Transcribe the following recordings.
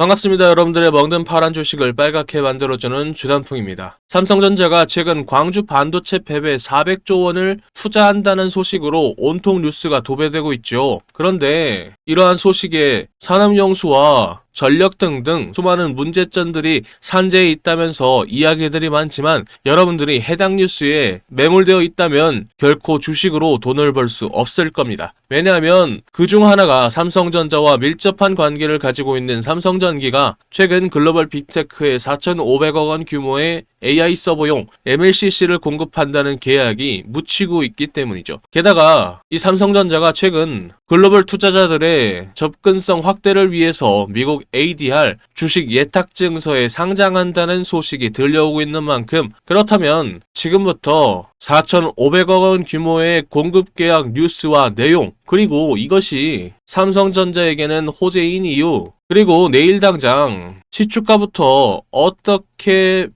반갑습니다. 여러분들의 먹는 파란 주식을 빨갛게 만들어주는 주단풍입니다. 삼성전자가 최근 광주 반도체 팹에 400조 원을 투자한다는 소식으로 온통 뉴스가 도배되고 있죠. 그런데 이러한 소식에 산업용수와 전력 등등 수많은 문제점들이 산재해 있다면서 이야기들이 많지만 여러분들이 해당 뉴스에 매몰되어 있다면 결코 주식으로 돈을 벌 수 없을 겁니다. 왜냐하면 그중 하나가 삼성전자와 밀접한 관계를 가지고 있는 삼성전기가 최근 글로벌 빅테크에 4,500억 원 규모의 AI 서버용 MLCC를 공급한다는 계약이 묻히고 있기 때문이죠. 게다가 이 삼성전자가 최근 글로벌 투자자들의 접근성 확대를 위해서 미국 ADR 주식 예탁증서에 상장한다는 소식이 들려오고 있는 만큼, 그렇다면 지금부터 4,500억 원 규모의 공급 계약 뉴스와 내용, 그리고 이것이 삼성전자에게는 호재인 이유, 그리고 내일 당장 시초가부터 어떻게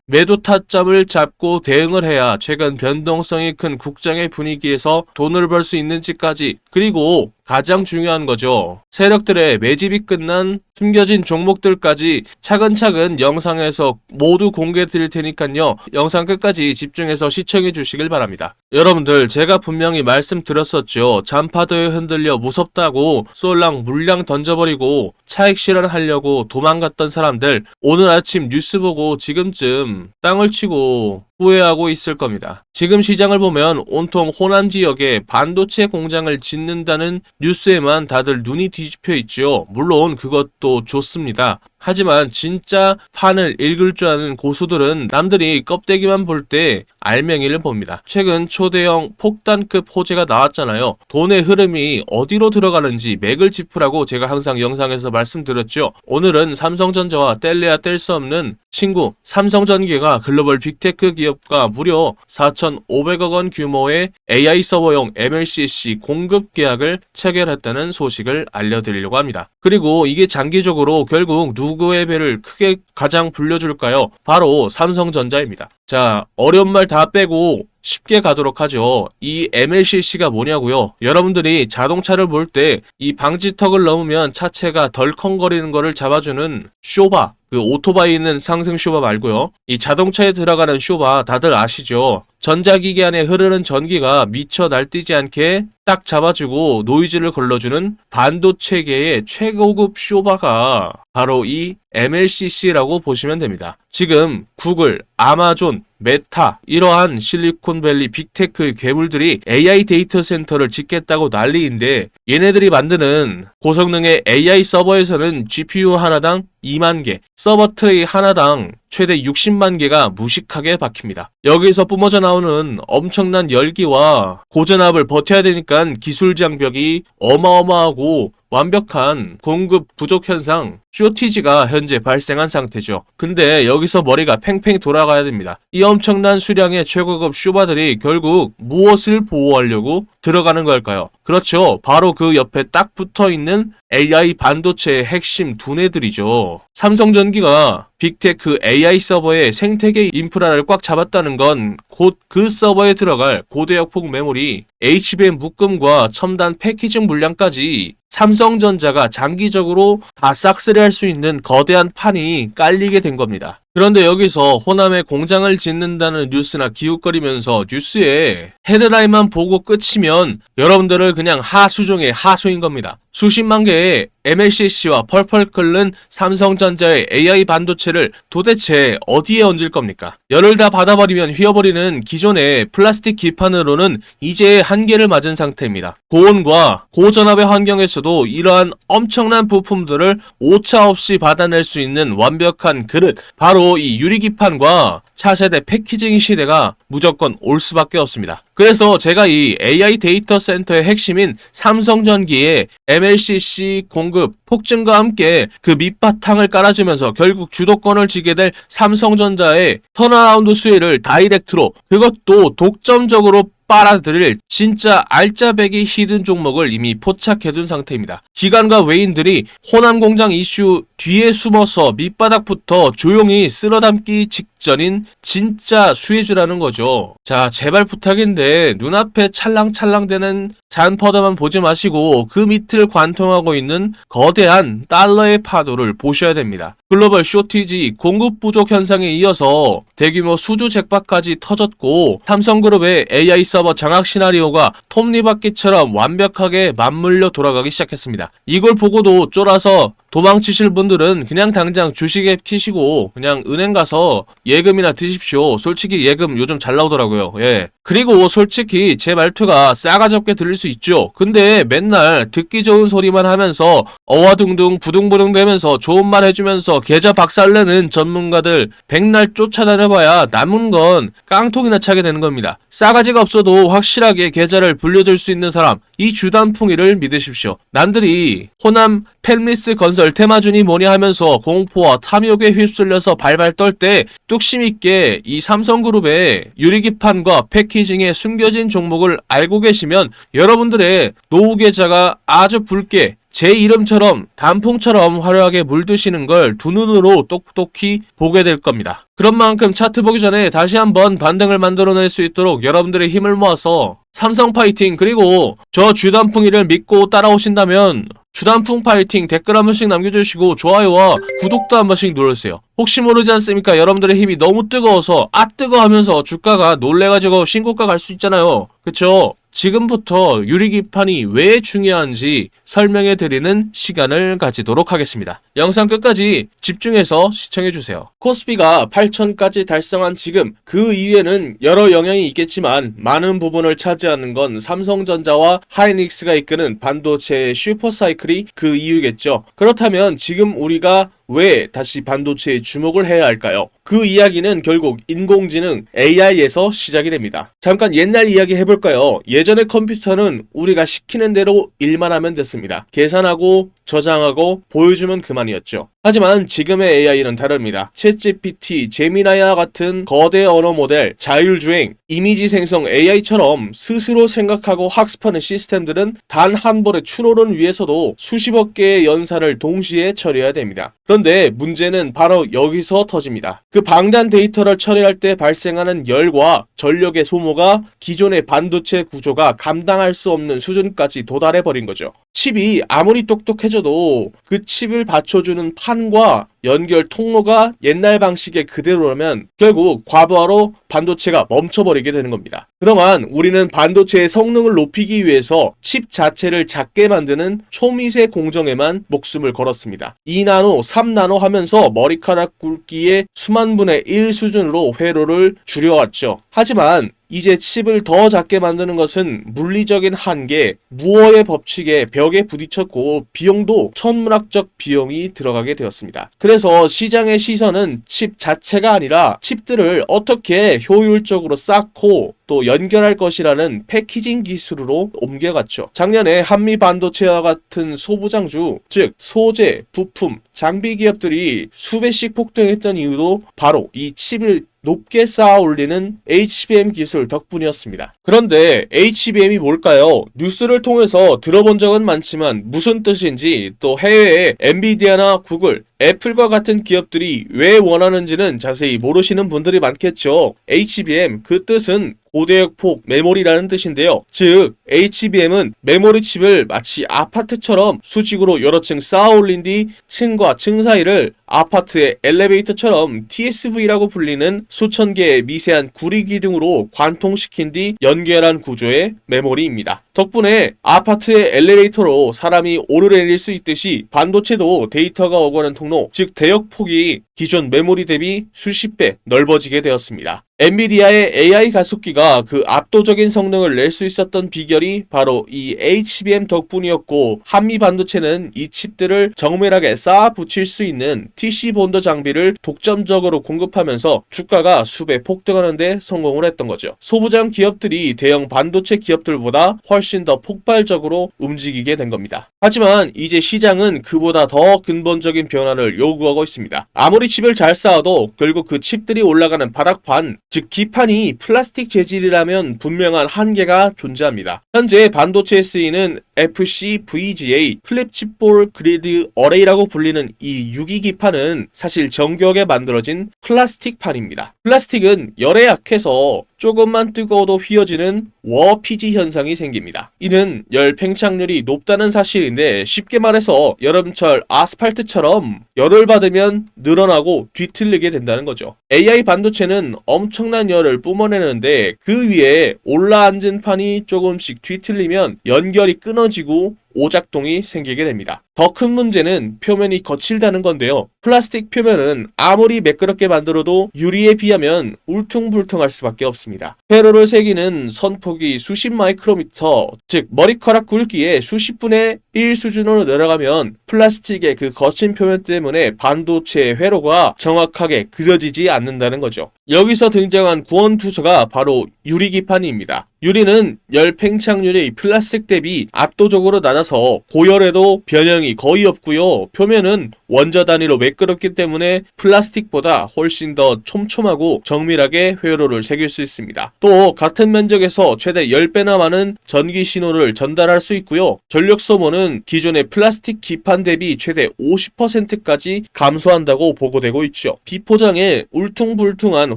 매도 타점을 잡고 대응을 해야 최근 변동성이 큰 국장의 분위기에서 돈을 벌 수 있는지까지, 그리고 가장 중요한 거죠. 세력들의 매집이 끝난 숨겨진 종목들까지 차근차근 영상에서 모두 공개 드릴 테니까요. 영상 끝까지 집중해서 시청해 주시길 바랍니다. 여러분들, 제가 분명히 말씀드렸었죠. 잔파도에 흔들려 무섭다고 쏠랑 물량 던져버리고 차익 실현하려고 도망갔던 사람들, 오늘 아침 뉴스 보고 지금쯤 땅을 치고 후회하고 있을 겁니다. 지금 시장을 보면 온통 호남 지역에 반도체 공장을 짓는다는 뉴스에만 다들 눈이 뒤집혀 있죠. 물론 그것도 좋습니다. 하지만 진짜 판을 읽을 줄 아는 고수들은 남들이 껍데기만 볼 때 알맹이를 봅니다. 최근 초대형 폭탄급 호재가 나왔잖아요. 돈의 흐름이 어디로 들어가는지 맥을 짚으라고 제가 항상 영상에서 말씀드렸죠. 오늘은 삼성전자와 뗄래야 뗄 수 없는 친구 삼성전기가 글로벌 빅테크 기업과 무려 4,500억 원 규모의 AI 서버용 MLCC 공급 계약을 체결했다는 소식을 알려드리려고 합니다. 그리고 이게 장기적으로 결국 누구의 배를 크게 가장 불려줄까요? 바로 삼성전자입니다. 자, 어려운 말 다 빼고 쉽게 가도록 하죠. 이 MLCC가 뭐냐고요? 여러분들이 자동차를 볼 때 이 방지턱을 넘으면 차체가 덜컹거리는 거를 잡아주는 쇼바, 그 오토바이 있는 상승 쇼바 말고요. 이 자동차에 들어가는 쇼바 다들 아시죠? 전자기기 안에 흐르는 전기가 미쳐 날뛰지 않게 딱 잡아주고 노이즈를 걸러주는 반도체계의 최고급 쇼바가 바로 이 MLCC라고 보시면 됩니다. 지금 구글, 아마존, 메타, 이러한 실리콘밸리 빅테크의 괴물들이 AI 데이터 센터를 짓겠다고 난리인데, 얘네들이 만드는 고성능의 AI 서버에서는 GPU 하나당 2만 개, 서버 트레이 하나당 최대 60만 개가 무식하게 박힙니다. 여기서 뿜어져 나오는 엄청난 열기와 고전압을 버텨야 되니까 기술 장벽이 어마어마하고 완벽한 공급 부족 현상, 쇼티지가 현재 발생한 상태죠. 근데 여기서 머리가 팽팽 돌아가야 됩니다. 이 엄청난 수량의 최고급 쇼바들이 결국 무엇을 보호하려고 들어가는 걸까요? 그렇죠. 바로 그 옆에 딱 붙어있는 AI 반도체의 핵심 두뇌들이죠. 삼성전기가 빅테크 AI 서버의 생태계 인프라를 꽉 잡았다는 건 곧 그 서버에 들어갈 고대역폭 메모리, HBM 묶음과 첨단 패키징 물량까지 삼성전자가 장기적으로 다 싹쓸이할 수 있는 거대한 판이 깔리게 된 겁니다. 그런데 여기서 호남에 공장을 짓는다는 뉴스나 기웃거리면서 뉴스에 헤드라인만 보고 끝이면 여러분들을 그냥 하수 중에 하수인 겁니다. 수십만 개의 MLCC와 펄펄 끓는 삼성전자의 AI 반도체를 도대체 어디에 얹을 겁니까? 열을 다 받아버리면 휘어버리는 기존의 플라스틱 기판으로는 이제 한계를 맞은 상태입니다. 고온과 고전압의 환경에서도 이러한 엄청난 부품들을 오차없이 받아낼 수 있는 완벽한 그릇, 바로 이 유리기판과 차세대 패키징 시대가 무조건 올 수밖에 없습니다. 그래서 제가 이 AI 데이터 센터의 핵심인 삼성전기의 MLCC 공급 폭증과 함께 그 밑바탕을 깔아주면서 결국 주도권을 쥐게 될 삼성전자의 턴어라운드 수혜를 다이렉트로, 그것도 독점적으로 빨아들일 진짜 알짜배기 히든 종목을 이미 포착해둔 상태입니다. 기관과 외인들이 호남 공장 이슈 뒤에 숨어서 밑바닥부터 조용히 쓸어담기 직전인 진짜 수혜주라는 거죠. 자, 제발 부탁인데 눈앞에 찰랑찰랑대는 잔퍼더만 보지 마시고 그 밑을 관통하고 있는 거대한 달러의 파도를 보셔야 됩니다. 글로벌 쇼티지, 공급 부족 현상에 이어서 대규모 수주 잭박까지 터졌고 삼성그룹의 AI 서버 장악 시나리오가 톱니바퀴처럼 완벽하게 맞물려 돌아가기 시작했습니다. 이걸 보고도 쫄아서 도망치실 분들은 그냥 당장 주식에 키시고 그냥 은행 가서 예금이나 드십시오. 솔직히 예금 요즘 잘 나오더라고요. 예. 그리고 솔직히 제 말투가 싸가지 없게 들릴 수 있죠. 근데 맨날 듣기 좋은 소리만 하면서 어와둥둥 부둥부둥 대면서 좋은 말 해주면서 계좌 박살내는 전문가들 백날 쫓아다녀봐야 남은 건 깡통이나 차게 되는 겁니다. 싸가지가 없어도 확실하게 계좌를 불려줄 수 있는 사람, 이 주단풍이를 믿으십시오. 남들이 호남 펠리스 건설 테마주니 뭐니 하면서 공포와 탐욕에 휩쓸려서 발발 떨 때 뚝심 있게 이 삼성그룹의 유리기판과 패키징에 숨겨진 종목을 알고 계시면 여러분들의 노후 계좌가 아주 붉게 제 이름처럼 단풍처럼 화려하게 물드시는 걸 두 눈으로 똑똑히 보게 될 겁니다. 그런 만큼 차트 보기 전에 다시 한번 반등을 만들어낼 수 있도록 여러분들의 힘을 모아서 삼성 파이팅, 그리고 저 주단풍이를 믿고 따라오신다면 주단풍 파이팅 댓글 한 번씩 남겨주시고 좋아요와 구독도 한 번씩 눌러주세요. 혹시 모르지 않습니까? 여러분들의 힘이 너무 뜨거워서 뜨거 하면서 주가가 놀래가지고 신고가 갈 수 있잖아요. 그쵸? 지금부터 유리기판이 왜 중요한지 설명해드리는 시간을 가지도록 하겠습니다. 영상 끝까지 집중해서 시청해주세요. 코스피가 8천까지 달성한 지금, 그 이유에는 여러 영향이 있겠지만 많은 부분을 차지하는 건 삼성전자와 하이닉스가 이끄는 반도체의 슈퍼사이클이 그 이유겠죠. 그렇다면 지금 우리가 왜 다시 반도체에 주목을 해야 할까요? 그 이야기는 결국 인공지능 AI에서 시작이 됩니다. 잠깐 옛날 이야기 해볼까요? 예전의 컴퓨터는 우리가 시키는 대로 일만 하면 됐습니다. 계산하고 저장하고 보여주면 그만이었죠. 하지만 지금의 AI는 다릅니다. 챗GPT, 제미나이와 같은 거대 언어 모델, 자율주행, 이미지 생성 AI처럼 스스로 생각하고 학습하는 시스템들은 단 한 번의 추론을 위해서도 수십억 개의 연산을 동시에 처리해야 됩니다. 그런데 문제는 바로 여기서 터집니다. 그 방대한 데이터를 처리할 때 발생하는 열과 전력의 소모가 기존의 반도체 구조가 감당할 수 없는 수준까지 도달해버린 거죠. 칩이 아무리 똑똑해져도 그 칩을 받쳐주는 판과 연결 통로가 옛날 방식의 그대로라면 결국 과부하로 반도체가 멈춰버리게 되는 겁니다. 그동안 우리는 반도체의 성능을 높이기 위해서 칩 자체를 작게 만드는 초미세 공정에만 목숨을 걸었습니다. 2나노, 3나노 하면서 머리카락 굵기의 수만 분의 1 수준으로 회로를 줄여왔죠. 하지만 이제 칩을 더 작게 만드는 것은 물리적인 한계, 무어의 법칙에 벽에 부딪혔고 비용도 천문학적 비용이 들어가게 되었습니다. 그래서 시장의 시선은 칩 자체가 아니라 칩들을 어떻게 효율적으로 쌓고 또 연결할 것이라는 패키징 기술로 옮겨갔죠. 작년에 한미반도체와 같은 소부장주, 즉 소재, 부품, 장비 기업들이 수배씩 폭등했던 이유도 바로 이 칩을 높게 쌓아 올리는 HBM 기술 덕분이었습니다. 그런데 HBM이 뭘까요? 뉴스를 통해서 들어본 적은 많지만 무슨 뜻인지, 또 해외에 엔비디아나 구글, 애플과 같은 기업들이 왜 원하는지는 자세히 모르시는 분들이 많겠죠. HBM, 그 뜻은 고대역폭 메모리라는 뜻인데요. 즉 HBM은 메모리 칩을 마치 아파트처럼 수직으로 여러 층 쌓아 올린 뒤 층과 층 사이를 아파트의 엘리베이터처럼 TSV라고 불리는 수천 개의 미세한 구리 기둥으로 관통시킨 뒤 연결한 구조의 메모리입니다. 덕분에 아파트의 엘리베이터로 사람이 오르내릴 수 있듯이 반도체도 데이터가 오가는 통로, 즉 대역폭이 기존 메모리 대비 수십 배 넓어지게 되었습니다. 엔비디아의 AI 가속기가 그 압도적인 성능을 낼 수 있었던 비결이 바로 이 HBM 덕분이었고, 한미 반도체는 이 칩들을 정밀하게 쌓아 붙일 수 있는 TC 본더 장비를 독점적으로 공급하면서 주가가 수배 폭등하는 데 성공을 했던 거죠. 소부장 기업들이 대형 반도체 기업들보다 훨씬 더 폭발적으로 움직이게 된 겁니다. 하지만 이제 시장은 그보다 더 근본적인 변화를 요구하고 있습니다. 아무리 칩을 잘 쌓아도 결국 그 칩들이 올라가는 바닥판, 즉 기판이 플라스틱 재질이라면 분명한 한계가 존재합니다. 현재 반도체에 쓰이는 FCVGA 플립 칩볼 그리드 어레이라고 불리는 이 유기 기판은 사실 정교하게 만들어진 플라스틱 판입니다. 플라스틱은 열에 약해서 조금만 뜨거워도 휘어지는 워피지 현상이 생깁니다. 이는 열 팽창률이 높다는 사실인데 쉽게 말해서 여름철 아스팔트처럼 열을 받으면 늘어나고 뒤틀리게 된다는 거죠. AI 반도체는 엄청난 열을 뿜어내는데 그 위에 올라앉은 판이 조금씩 뒤틀리면 연결이 끊어지고 오작동이 생기게 됩니다. 더 큰 문제는 표면이 거칠다는 건데요. 플라스틱 표면은 아무리 매끄럽게 만들어도 유리에 비하면 울퉁불퉁할 수밖에 없습니다. 회로를 새기는 선폭이 수십 마이크로미터, 즉 머리카락 굵기의 수십 분의 1 수준으로 내려가면 플라스틱의 그 거친 표면 때문에 반도체의 회로가 정확하게 그려지지 않는다는 거죠. 여기서 등장한 구원투소가 바로 유리기판입니다. 유리는 열 팽창률이 플라스틱 대비 압도적으로 낮아서 고열에도 변형이 거의 없고요. 표면은 원자 단위로 매끄럽기 때문에 플라스틱보다 훨씬 더 촘촘하고 정밀하게 회로를 새길 수 있습니다. 또 같은 면적에서 최대 10배나 많은 전기 신호를 전달할 수 있고요. 전력 소모는 기존의 플라스틱 기판 대비 최대 50%까지 감소한다고 보고되고 있죠. 비포장의 울퉁불퉁한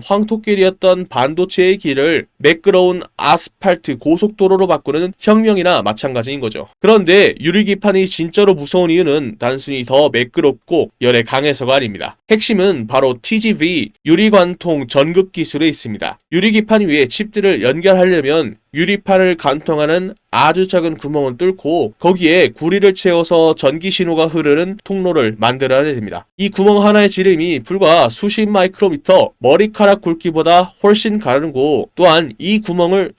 황토길이었던 반도체의 길을 매끄러운 아스팔트 고속도로로 바꾸는 혁명이나 마찬가지인 거죠. 그런데 유리기판이 진짜로 무서운 이유는 단순히 더 매끄럽고 열에 강해서가 아닙니다. 핵심은 바로 TGV 유리관통 전극 기술에 있습니다. 유리기판 위에 칩들을 연결하려면 유리판을 관통하는 아주 작은 구멍을 뚫고 거기에 구리를 채워서 전기 신호가 흐르는 통로를 만들어야 됩니다. 이 구멍 하나의 지름이 불과 수십 마이크로미터, 머리카락 굵기보다 훨씬 가르고 또한 이 구멍을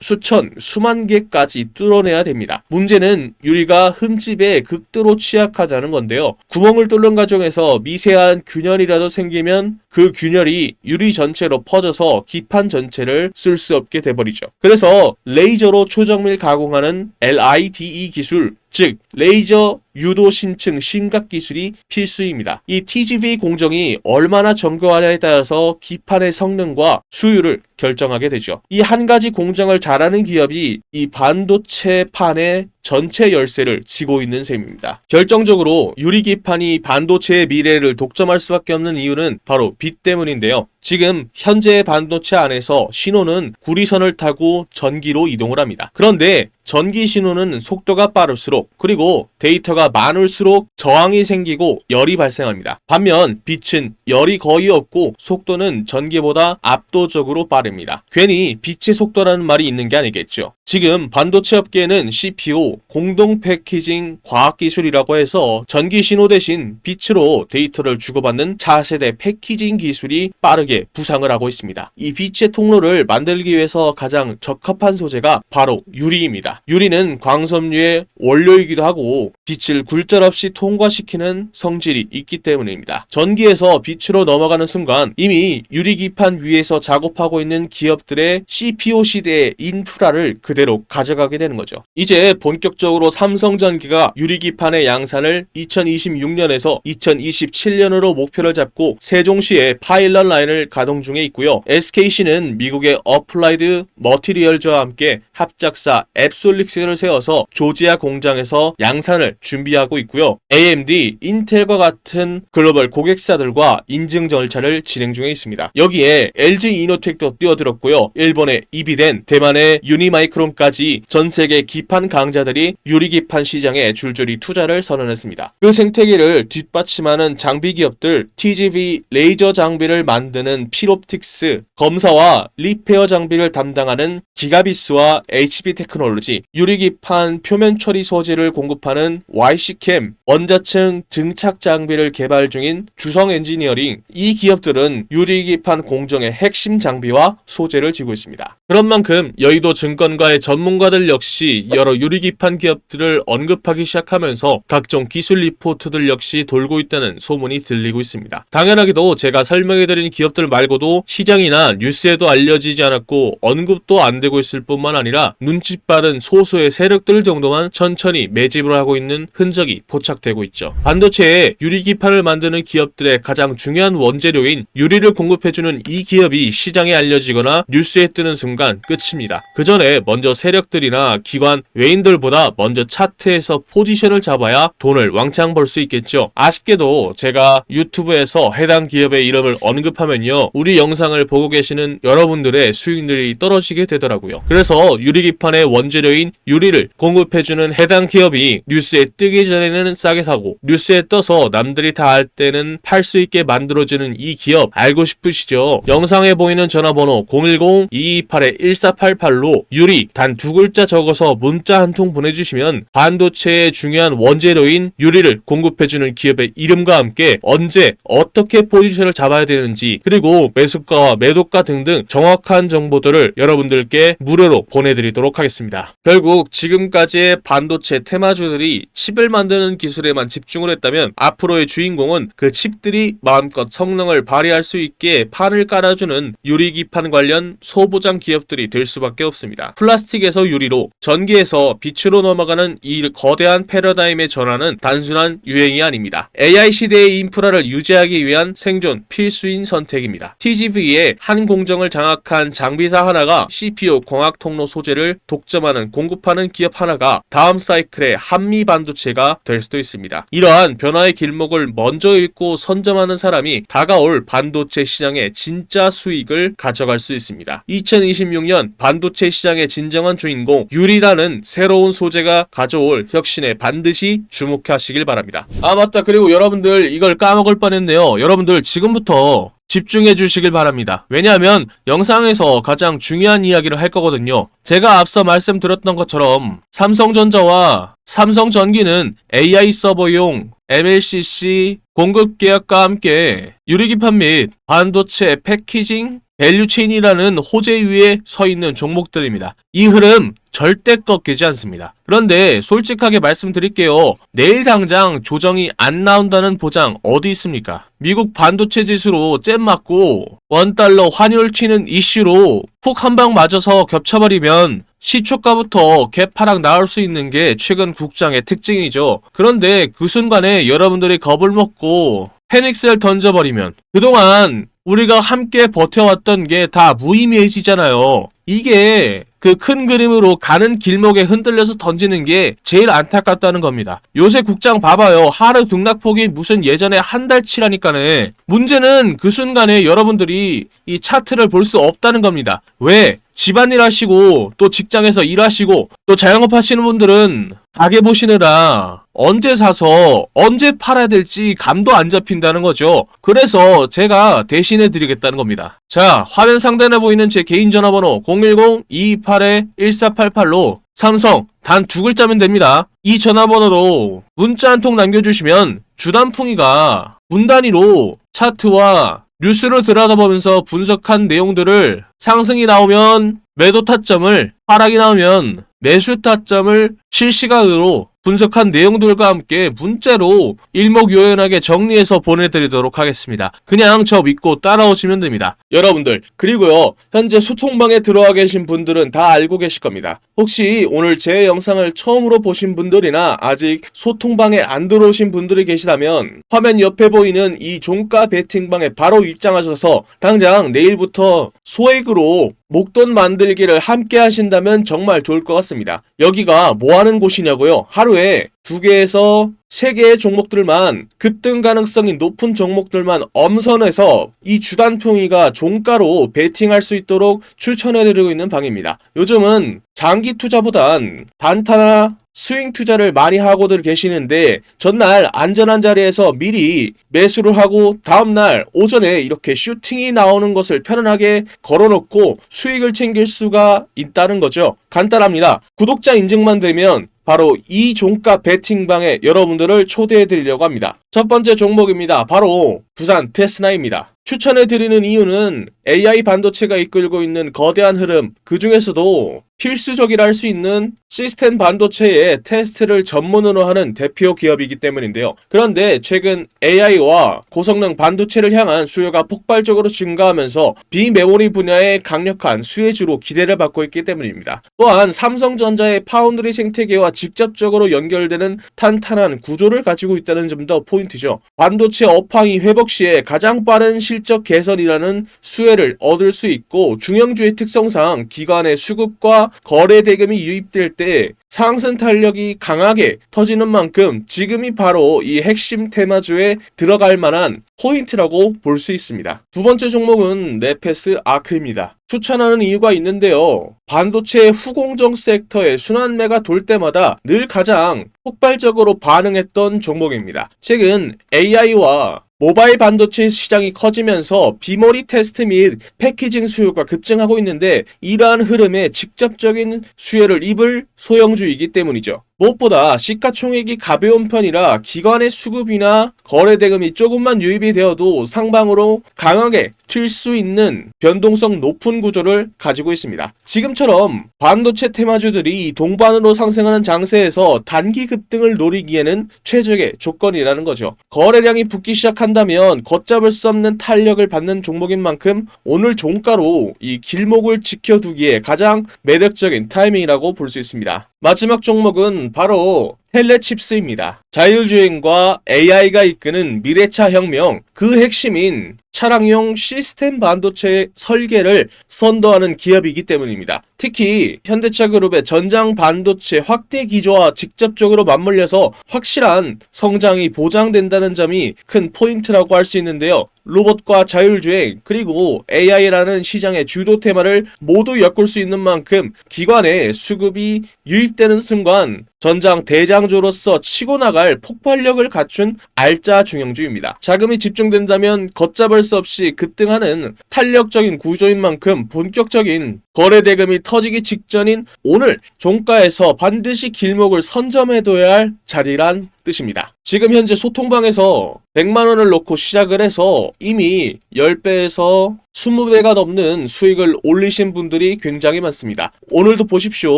수만 개까지 뚫어내야 됩니다. 문제는 유리가 흠집에 극도로 취약하다는 건데요. 구멍을 뚫는 과정에서 미세한 균열이라도 생기면 그 균열이 유리 전체로 퍼져서 기판 전체를 쓸 수 없게 돼버리죠. 그래서 레이저로 초정밀 가공하는 LIDE 기술, 즉 레이저 유도 심층 심각 기술이 필수입니다. 이 TGV 공정이 얼마나 정교하냐에 따라서 기판의 성능과 수율을 결정하게 되죠. 이 한 가지 공정을 잘하는 기업이 이 반도체 판의 전체 열쇠를 쥐고 있는 셈입니다. 결정적으로 유리기판이 반도체의 미래를 독점할 수밖에 없는 이유는 바로 빛 때문인데요. 지금 현재의 반도체 안에서 신호는 구리선을 타고 전기로 이동을 합니다. 그런데 전기 신호는 속도가 빠를수록 그리고 데이터가 많을수록 저항이 생기고 열이 발생합니다. 반면 빛은 열이 거의 없고 속도는 전기보다 압도적으로 빠릅니다. 괜히 빛의 속도라는 말이 있는 게 아니겠죠. 지금 반도체 업계에는 CPU, 공동 패키징 과학기술이라고 해서 전기 신호 대신 빛으로 데이터를 주고받는 차세대 패키징 기술이 빠르게 부상을 하고 있습니다. 이 빛의 통로를 만들기 위해서 가장 적합한 소재가 바로 유리입니다. 유리는 광섬유의 원료이기도 하고 빛을 굴절없이 통과시키는 성질이 있기 때문입니다. 전기에서 빛으로 넘어가는 순간 이미 유리기판 위에서 작업하고 있는 기업들의 CPO 시대의 인프라를 그대로 가져가게 되는 거죠. 이제 본격적으로 삼성전기가 유리기판의 양산을 2026년에서 2027년으로 목표를 잡고 세종시에 파일럿 라인을 가동 중에 있고요. SKC는 미국의 어플라이드 머티리얼즈와 함께 합작사 앱솔릭스를 세워서 조지아 공장에서 양산을 준비하고 있고요. AMD, 인텔과 같은 글로벌 고객사들과 인증 절차를 진행 중에 있습니다. 여기에 LG 이노텍도 뛰어들었고요. 일본의 이비덴, 대만의 유니마이크론까지 전 세계 기판 강자들이 유리기판 시장에 줄줄이 투자를 선언했습니다. 그 생태계를 뒷받침하는 장비 기업들, TGV 레이저 장비를 만드는 필옵틱스, 검사와 리페어 장비를 담당하는 기가비스와 HP 테크놀로지, 유리기판 표면 처리 소재를 공급하는 YC캠, 원자층 증착 장비를 개발 중인 주성 엔지니어링, 이 기업들은 유리기판 공정의 핵심 장비와 소재를 지고 있습니다. 그런 만큼 여의도 증권가의 전문가들 역시 여러 유리기판 기업들을 언급하기 시작하면서 각종 기술 리포트들 역시 돌고 있다는 소문이 들리고 있습니다. 당연하게도 제가 설명해드린 기업들 기업들 말고도 시장이나 뉴스에도 알려지지 않았고 언급도 안 되고 있을 뿐만 아니라 눈치 빠른 소수의 세력들 정도만 천천히 매집을 하고 있는 흔적이 포착되고 있죠. 반도체에 유리기판을 만드는 기업들의 가장 중요한 원재료인 유리를 공급해주는 이 기업이 시장에 알려지거나 뉴스에 뜨는 순간 끝입니다. 그 전에 먼저 세력들이나 기관, 외인들보다 먼저 차트에서 포지션을 잡아야 돈을 왕창 벌 수 있겠죠. 아쉽게도 제가 유튜브에서 해당 기업의 이름을 언급하면요, 우리 영상을 보고 계시는 여러분들의 수익률이 떨어지게 되더라고요. 그래서 유리기판의 원재료인 유리를 공급해주는 해당 기업이 뉴스에 뜨기 전에는 싸게 사고 뉴스에 떠서 남들이 다 알 때는 팔 수 있게 만들어주는 이 기업 알고 싶으시죠? 영상에 보이는 전화번호 010-228-1488로 유리 단 2글자 적어서 문자 한 통 보내주시면 반도체의 중요한 원재료인 유리를 공급해주는 기업의 이름과 함께 언제 어떻게 포지션을 잡아야 되는지 그리고 매수가와 매도가 등등 정확한 정보들을 여러분들께 무료로 보내드리도록 하겠습니다. 결국 지금까지의 반도체 테마주들이 칩을 만드는 기술에만 집중을 했다면 앞으로의 주인공은 그 칩들이 마음껏 성능을 발휘할 수 있게 판을 깔아주는 유리기판 관련 소부장 기업들이 될 수밖에 없습니다. 플라스틱에서 유리로, 전기에서 빛으로 넘어가는 이 거대한 패러다임의 전환은 단순한 유행이 아닙니다. AI 시대의 인프라를 유지하기 위한 생존 필수인 선택입니다. TGV의 한 공정을 장악한 장비사 하나가 CPU 광학 통로 소재를 독점하는 공급하는 기업 하나가 다음 사이클의 한미 반도체가 될 수도 있습니다. 이러한 변화의 길목을 먼저 읽고 선점하는 사람이 다가올 반도체 시장의 진짜 수익을 가져갈 수 있습니다. 2026년 반도체 시장의 진정한 주인공 유리라는 새로운 소재가 가져올 혁신에 반드시 주목하시길 바랍니다. 아 맞다, 그리고 여러분들 이걸 까먹을 뻔했네요. 여러분들 지금부터 집중해 주시길 바랍니다. 왜냐하면 영상에서 가장 중요한 이야기를 할 거거든요. 제가 앞서 말씀드렸던 것처럼 삼성전자와 삼성전기는 AI 서버용 MLCC 공급 계약과 함께 유리기판 및 반도체 패키징 밸류체인이라는 호재 위에 서 있는 종목들입니다. 이 흐름 절대 꺾이지 않습니다. 그런데 솔직하게 말씀드릴게요. 내일 당장 조정이 안 나온다는 보장 어디 있습니까? 미국 반도체 지수로 잼 맞고 $1 환율 튀는 이슈로 푹 한 방 맞아서 겹쳐버리면 시초가부터 개파락 나올 수 있는 게 최근 국장의 특징이죠. 그런데 그 순간에 여러분들이 겁을 먹고 패닉셀 던져버리면 그동안 우리가 함께 버텨왔던 게 다 무의미해지잖아요. 이게 그 큰 그림으로 가는 길목에 흔들려서 던지는 게 제일 안타깝다는 겁니다. 요새 국장 봐봐요. 하루 등락폭이 무슨 예전에 한 달치라니까네. 문제는 그 순간에 여러분들이 이 차트를 볼 수 없다는 겁니다. 왜? 집안일 하시고 또 직장에서 일하시고 또 자영업 하시는 분들은 가게 보시느라 언제 사서 언제 팔아야 될지 감도 안 잡힌다는 거죠. 그래서 제가 대신해 드리겠다는 겁니다. 자, 화면 상단에 보이는 제 개인 전화번호 010-228-1488로 삼성 단 2글자면 됩니다. 이 전화번호로 문자 한 통 남겨주시면 주단풍이가 분 단위로 차트와 뉴스를 들여다보면서 분석한 내용들을 상승이 나오면 매도 타점을, 하락이 나오면 매수 타점을 실시간으로 분석한 내용들과 함께 문자로 일목요연하게 정리해서 보내드리도록 하겠습니다. 그냥 저 믿고 따라오시면 됩니다. 여러분들, 그리고요, 현재 소통방에 들어와 계신 분들은 다 알고 계실 겁니다. 혹시 오늘 제 영상을 처음으로 보신 분들이나 아직 소통방에 안 들어오신 분들이 계시다면 화면 옆에 보이는 이 종가 베팅방에 바로 입장하셔서 당장 내일부터 소액으로 목돈 만들기를 함께 하신다면 정말 좋을 것 같습니다. 여기가 뭐 하는 곳이냐고요? 하루에 2개에서 3개의 종목들만, 급등 가능성이 높은 종목들만 엄선해서 이 주단풍이가 종가로 베팅할 수 있도록 추천해드리고 있는 방입니다. 요즘은 장기 투자보단 단타나 스윙 투자를 많이 하고들 계시는데 전날 안전한 자리에서 미리 매수를 하고 다음날 오전에 이렇게 슈팅이 나오는 것을 편안하게 걸어놓고 수익을 챙길 수가 있다는 거죠. 간단합니다. 구독자 인증만 되면 바로 이 종가 베팅방에 여러분들을 초대해 드리려고 합니다. 첫 번째 종목입니다. 바로 부산 테스나입니다. 추천해 드리는 이유는 AI 반도체가 이끌고 있는 거대한 흐름, 그 중에서도 필수적이라 할 수 있는 시스템 반도체의 테스트를 전문으로 하는 대표 기업이기 때문인데요. 그런데 최근 AI와 고성능 반도체를 향한 수요가 폭발적으로 증가하면서 비메모리 분야의 강력한 수혜주로 기대를 받고 있기 때문입니다. 또한 삼성전자의 파운드리 생태계와 직접적으로 연결되는 탄탄한 구조를 가지고 있다는 점도 포인트죠. 반도체 업황이 회복 시에 가장 빠른 실적 개선이라는 수혜를 얻을 수 있고, 중형주의 특성상 기관의 수급과 거래 대금이 유입될 때 상승 탄력이 강하게 터지는 만큼 지금이 바로 이 핵심 테마주에 들어갈 만한 포인트라고 볼 수 있습니다. 두 번째 종목은 네페스 아크입니다. 추천하는 이유가 있는데요. 반도체 후공정 섹터의 순환매가 돌 때마다 늘 가장 폭발적으로 반응했던 종목입니다. 최근 AI와 모바일 반도체 시장이 커지면서 비머리 테스트 및 패키징 수요가 급증하고 있는데, 이러한 흐름에 직접적인 수혜를 입을 소형주이기 때문이죠. 무엇보다 시가총액이 가벼운 편이라 기관의 수급이나 거래 대금이 조금만 유입이 되어도 상방으로 강하게 튈 수 있는 변동성 높은 구조를 가지고 있습니다. 지금처럼 반도체 테마주들이 동반으로 상승하는 장세에서 단기 급등을 노리기에는 최적의 조건이라는 거죠. 거래량이 붙기 시작한다면 걷잡을 수 없는 탄력을 받는 종목인 만큼 오늘 종가로 이 길목을 지켜두기에 가장 매력적인 타이밍이라고 볼 수 있습니다. 마지막 종목은 바로 텔레칩스입니다. 자율주행과 AI가 이끄는 미래차 혁명, 그 핵심인 차량용 시스템 반도체 설계를 선도하는 기업이기 때문입니다. 특히 현대차 그룹의 전장 반도체 확대 기조와 직접적으로 맞물려서 확실한 성장이 보장된다는 점이 큰 포인트라고 할 수 있는데요. 로봇과 자율주행 그리고 AI라는 시장의 주도 테마를 모두 엮을 수 있는 만큼 기관의 수급이 유입되는 순간 전장 대장주로서 치고 나갈 폭발력을 갖춘 알짜 중형주입니다. 자금이 집중된다면 걷잡을 수 없이 급등하는 탄력적인 구조인 만큼 본격적인 거래 대금이 터지기 직전인 오늘 종가에서 반드시 길목을 선점해둬야 할 자리란 뜻입니다. 지금 현재 소통방에서 100만원을 놓고 시작을 해서 이미 10배에서 20배가 넘는 수익을 올리신 분들이 굉장히 많습니다. 오늘도 보십시오.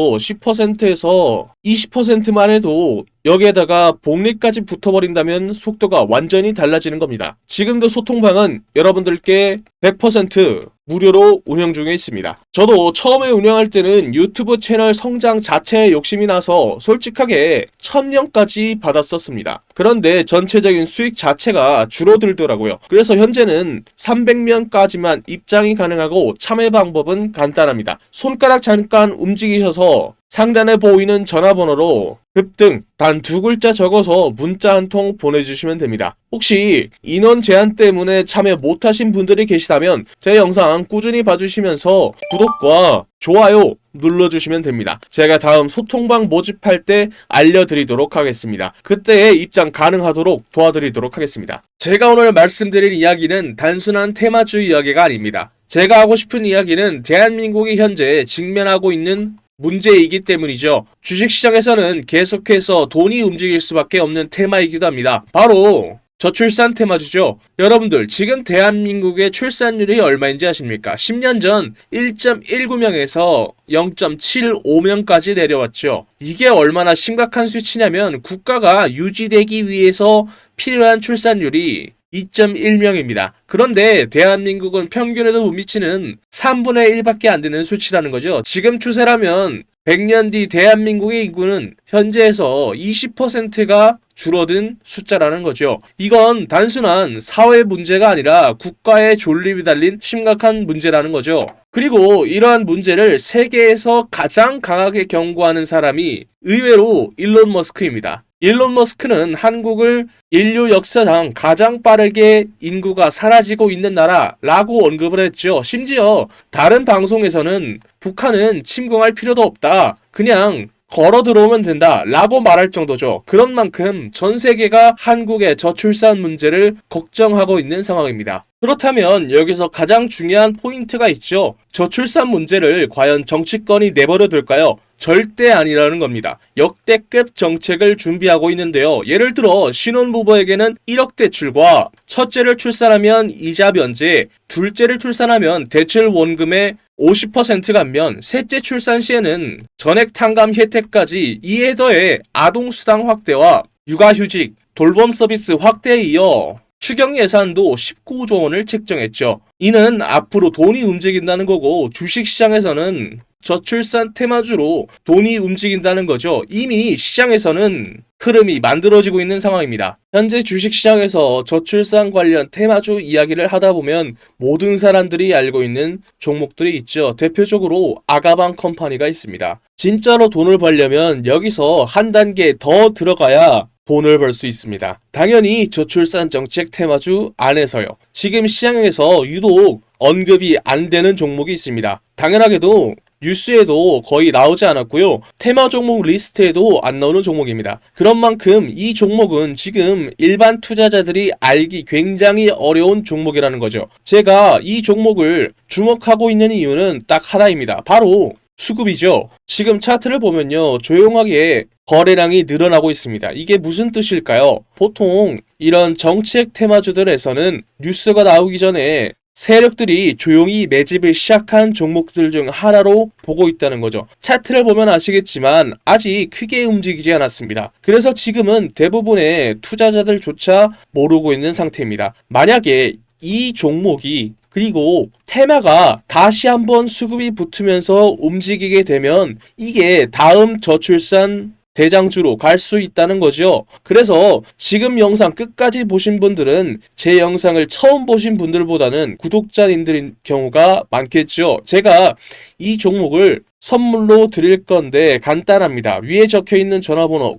10%에서 20%만 해도 여기에다가 복리까지 붙어버린다면 속도가 완전히 달라지는 겁니다. 지금도 소통방은 여러분들께 100% 무료로 운영 중에 있습니다. 저도 처음에 운영할 때는 유튜브 채널 성장 자체에 욕심이 나서 솔직하게 1000명까지 받았었습니다. 그런데 전체적인 수익 자체가 줄어들더라고요. 그래서 현재는 300명까지만 입장이 가능하고 참여 방법은 간단합니다. 손가락 잠깐 움직이셔서 상단에 보이는 전화번호로 급등 단 2글자 적어서 문자 한 통 보내주시면 됩니다. 혹시 인원 제한 때문에 참여 못하신 분들이 계시다면 제 영상 꾸준히 봐주시면서 구독과 좋아요 눌러주시면 됩니다. 제가 다음 소통방 모집할 때 알려드리도록 하겠습니다. 그때에 입장 가능하도록 도와드리도록 하겠습니다. 제가 오늘 말씀드릴 이야기는 단순한 테마주 이야기가 아닙니다. 제가 하고 싶은 이야기는 대한민국이 현재 직면하고 있는 문제이기 때문이죠. 주식시장에서는 계속해서 돈이 움직일 수밖에 없는 테마이기도 합니다. 바로 저출산 테마주죠. 여러분들 지금 대한민국의 출산율이 얼마인지 아십니까? 10년 전 1.19명에서 0.75명까지 내려왔죠. 이게 얼마나 심각한 수치냐면 국가가 유지되기 위해서 필요한 출산율이 2.1명입니다. 그런데 대한민국은 평균에도 못 미치는 3분의 1밖에 안 되는 수치라는 거죠. 지금 추세라면 100년 뒤 대한민국의 인구는 현재에서 20%가 줄어든 숫자라는 거죠. 이건 단순한 사회 문제가 아니라 국가의 존립이 달린 심각한 문제라는 거죠. 그리고 이러한 문제를 세계에서 가장 강하게 경고하는 사람이 의외로 일론 머스크입니다. 일론 머스크는 한국을 인류 역사상 가장 빠르게 인구가 사라지고 있는 나라라고 언급을 했죠. 심지어 다른 방송에서는 북한은 침공할 필요도 없다. 그냥 걸어 들어오면 된다 라고 말할 정도죠. 그런 만큼 전 세계가 한국의 저출산 문제를 걱정하고 있는 상황입니다. 그렇다면 여기서 가장 중요한 포인트가 있죠. 저출산 문제를 과연 정치권이 내버려 둘까요? 절대 아니라는 겁니다. 역대급 정책을 준비하고 있는데요. 예를 들어 신혼부부에게는 1억 대출과 첫째를 출산하면 이자 면제, 둘째를 출산하면 대출 원금의 50% 감면, 셋째 출산 시에는 전액 탕감 혜택까지 이에 더해 아동수당 확대와 육아휴직, 돌봄 서비스 확대에 이어 추경 예산도 19조 원을 책정했죠. 이는 앞으로 돈이 움직인다는 거고 주식시장에서는 저출산 테마주로 돈이 움직인다는 거죠. 이미 시장에서는 흐름이 만들어지고 있는 상황입니다. 현재 주식시장에서 저출산 관련 테마주 이야기를 하다 보면 모든 사람들이 알고 있는 종목들이 있죠. 대표적으로 아가방 컴퍼니가 있습니다. 진짜로 돈을 벌려면 여기서 한 단계 더 들어가야 돈을 벌 수 있습니다. 당연히 저출산 정책 테마주 안에서요. 지금 시장에서 유독 언급이 안 되는 종목이 있습니다. 당연하게도 뉴스에도 거의 나오지 않았고요. 테마 종목 리스트에도 안 나오는 종목입니다. 그런 만큼 이 종목은 지금 일반 투자자들이 알기 굉장히 어려운 종목이라는 거죠. 제가 이 종목을 주목하고 있는 이유는 딱 하나입니다. 바로 수급이죠. 지금 차트를 보면요. 조용하게 거래량이 늘어나고 있습니다. 이게 무슨 뜻일까요? 보통 이런 정책 테마주들에서는 뉴스가 나오기 전에 세력들이 조용히 매집을 시작한 종목들 중 하나로 보고 있다는 거죠. 차트를 보면 아시겠지만 아직 크게 움직이지 않았습니다. 그래서 지금은 대부분의 투자자들조차 모르고 있는 상태입니다. 만약에 이 종목이 그리고 테마가 다시 한번 수급이 붙으면서 움직이게 되면 이게 다음 저출산 대장주로 갈 수 있다는 거죠. 그래서 지금 영상 끝까지 보신 분들은 제 영상을 처음 보신 분들보다는 구독자님들인 경우가 많겠죠. 제가 이 종목을 선물로 드릴 건데 간단합니다. 위에 적혀있는 전화번호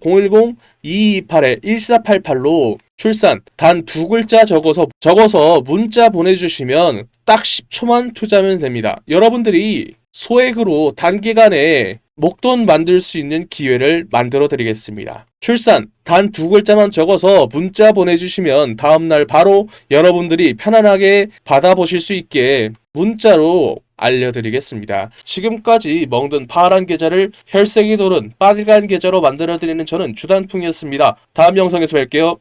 010-2228-1488로 출산 단 두 글자 적어서 문자 보내주시면 딱 10초만 투자하면 됩니다. 여러분들이 소액으로 단기간에 목돈 만들 수 있는 기회를 만들어 드리겠습니다. 출산 단 두 글자만 적어서 문자 보내주시면 다음날 바로 여러분들이 편안하게 받아보실 수 있게 문자로 알려드리겠습니다. 지금까지 먹는 파란 계좌를 혈색이 도는 빨간 계좌로 만들어드리는 저는 주단풍이었습니다. 다음 영상에서 뵐게요.